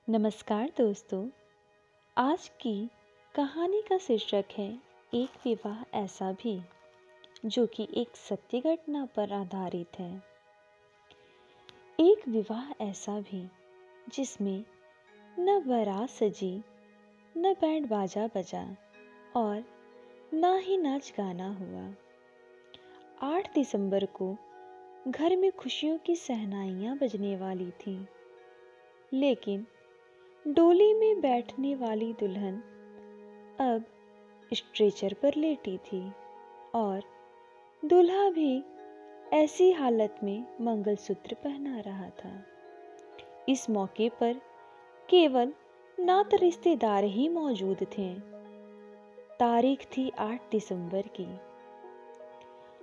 नमस्कार दोस्तों। आज की कहानी का शीर्षक है एक विवाह ऐसा भी, जो कि एक सत्य घटना पर आधारित है। एक विवाह ऐसा भी जिसमें न बारात सजी, न बैंड बाजा बजा और न ही नाच गाना हुआ। 8 दिसंबर को घर में खुशियों की शहनाइयाँ बजने वाली थीं, लेकिन डोली में बैठने वाली दुल्हन अब स्ट्रेचर पर लेटी थी और दूल्हा भी ऐसी हालत में मंगलसूत्र पहना रहा था। इस मौके पर केवल नात रिश्तेदार ही मौजूद थे। तारीख थी 8 दिसंबर की।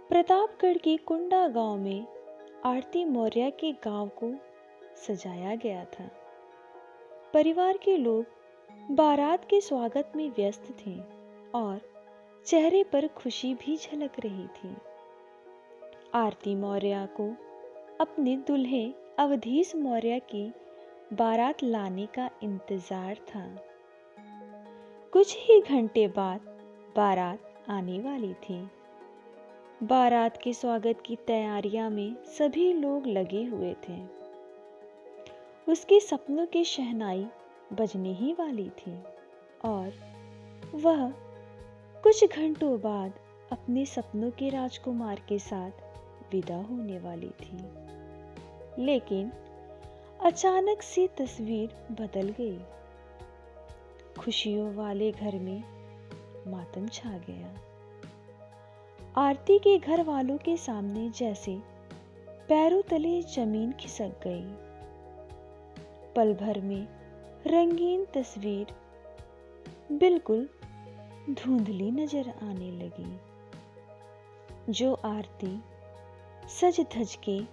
प्रतापगढ़ की कुंडा गांव में आरती मौर्य के गांव को सजाया गया था। परिवार के लोग बारात के स्वागत में व्यस्त थे और चेहरे पर खुशी भी झलक रही थी। आरती मौर्य को अपने दूल्हे अवधीश मौर्य की बारात लाने का इंतजार था। कुछ ही घंटे बाद बारात आने वाली थी। बारात के स्वागत की तैयारियां में सभी लोग लगे हुए थे। उसके सपनों की शहनाई बजने ही वाली थी और वह कुछ घंटों बाद अपने सपनों के राजकुमार के साथ विदा होने वाली थी। लेकिन अचानक से तस्वीर बदल गई। खुशियों वाले घर में मातम छा गया। आरती के घर वालों के सामने जैसे पैरों तले जमीन खिसक गई। पल भर में रंगीन तस्वीर बिल्कुल धुंधली नजर आने लगी। जो आरती सज धज के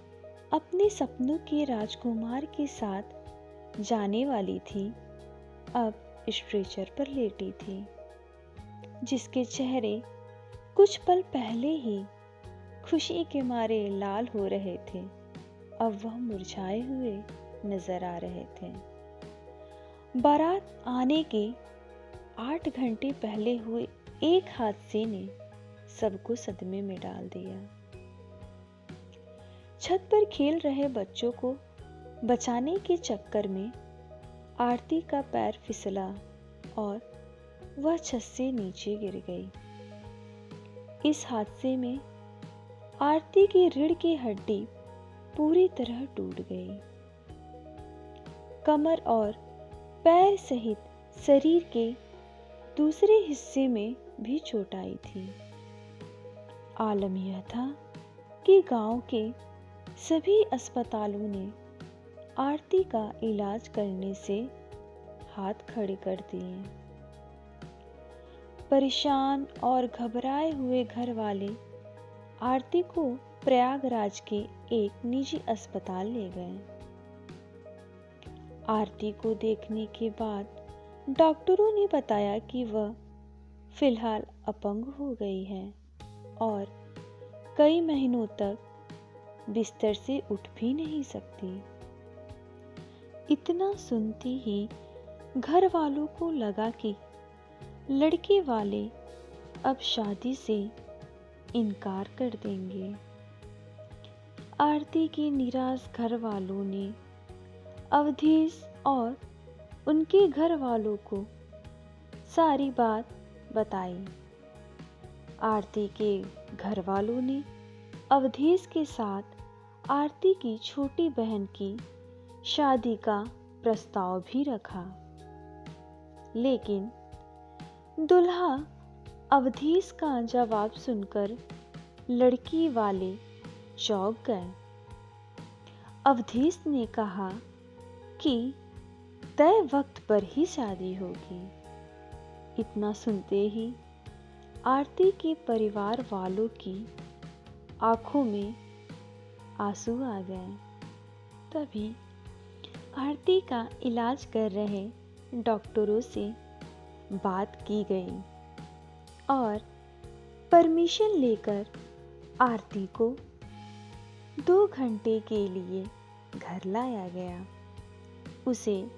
अपने सपनों के राजकुमार के साथ जाने वाली थी, अब स्ट्रेचर पर लेटी थी। जिसके चेहरे कुछ पल पहले ही खुशी के मारे लाल हो रहे थे, अब वह मुरझाए हुए नजर आ रहे थे। बारात आने के 8 घंटे पहले हुए एक हादसे ने सबको सदमे में डाल दिया। छत पर खेल रहे बच्चों को बचाने के चक्कर में आरती का पैर फिसला और वह छत से नीचे गिर गई। इस हादसे में आरती की रीढ़ की हड्डी पूरी तरह टूट गई। कमर और पैर सहित शरीर के दूसरे हिस्से में भी चोट आई थी। आलम यह था कि गांव के सभी अस्पतालों ने आरती का इलाज करने से हाथ खड़े कर दिए। परेशान और घबराए हुए घर वाले आरती को प्रयागराज के एक निजी अस्पताल ले गए। आरती को देखने के बाद डॉक्टरों ने बताया कि वह फिलहाल अपंग हो गई है और कई महीनों तक बिस्तर से उठ भी नहीं सकती। इतना सुनते ही घर वालों को लगा कि लड़के वाले अब शादी से इनकार कर देंगे। आरती के निराश घर वालों ने अवधेश और उनके घर वालों को सारी बात बताई। आरती के घर वालों ने अवधेश के साथ आरती की छोटी बहन की शादी का प्रस्ताव भी रखा, लेकिन दुल्हा अवधेश का जवाब सुनकर लड़की वाले चौंक गए। अवधेश ने कहा कि तय वक्त पर ही शादी होगी। इतना सुनते ही आरती के परिवार वालों की आंखों में आंसू आ गए। तभी आरती का इलाज कर रहे डॉक्टरों से बात की गई और परमिशन लेकर आरती को 2 घंटे के लिए घर लाया गया। उसे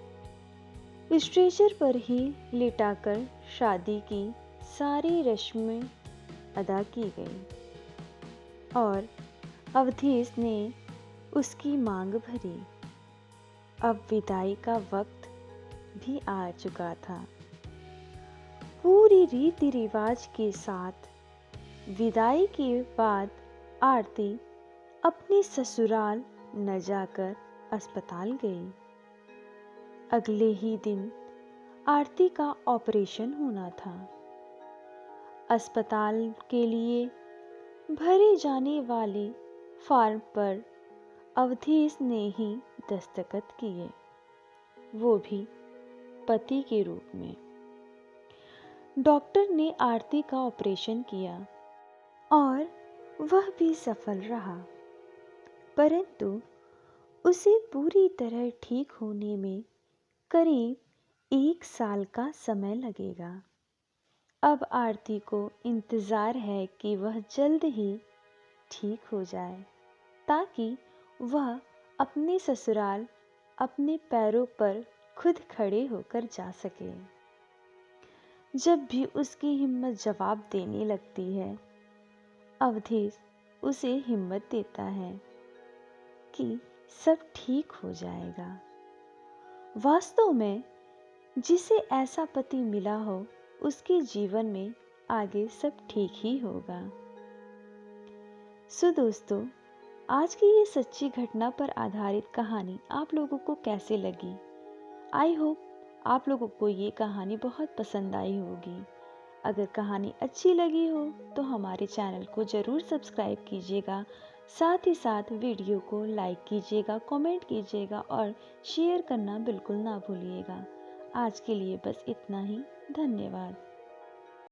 स्ट्रेचर पर ही लिटाकर शादी की सारी रस्में अदा की गई और अवधेश ने उसकी मांग भरी। अब विदाई का वक्त भी आ चुका था। पूरी रीति रिवाज के साथ विदाई के बाद आरती अपने ससुराल न जाकर अस्पताल गई। अगले ही दिन आरती का ऑपरेशन होना था। अस्पताल के लिए भरे जाने वाले फॉर्म पर अवधेश ने ही दस्तखत किए, वो भी पति के रूप में। डॉक्टर ने आरती का ऑपरेशन किया और वह भी सफल रहा, परंतु उसे पूरी तरह ठीक होने में करीब 1 साल का समय लगेगा। अब आरती को इंतज़ार है कि वह जल्द ही ठीक हो जाए ताकि वह अपने ससुराल अपने पैरों पर खुद खड़े होकर जा सके। जब भी उसकी हिम्मत जवाब देने लगती है, अवधेश उसे हिम्मत देता है कि सब ठीक हो जाएगा। वास्तव में जिसे ऐसा पति मिला हो, उसके जीवन में आगे सब ठीक ही होगा। सो दोस्तों, आज की ये सच्ची घटना पर आधारित कहानी आप लोगों को कैसे लगी? आई होप आप लोगों को ये कहानी बहुत पसंद आई होगी। अगर कहानी अच्छी लगी हो तो हमारे चैनल को ज़रूर सब्सक्राइब कीजिएगा। साथ ही साथ वीडियो को लाइक कीजिएगा, कमेंट कीजिएगा और शेयर करना बिल्कुल ना भूलिएगा। आज के लिए बस इतना ही। धन्यवाद।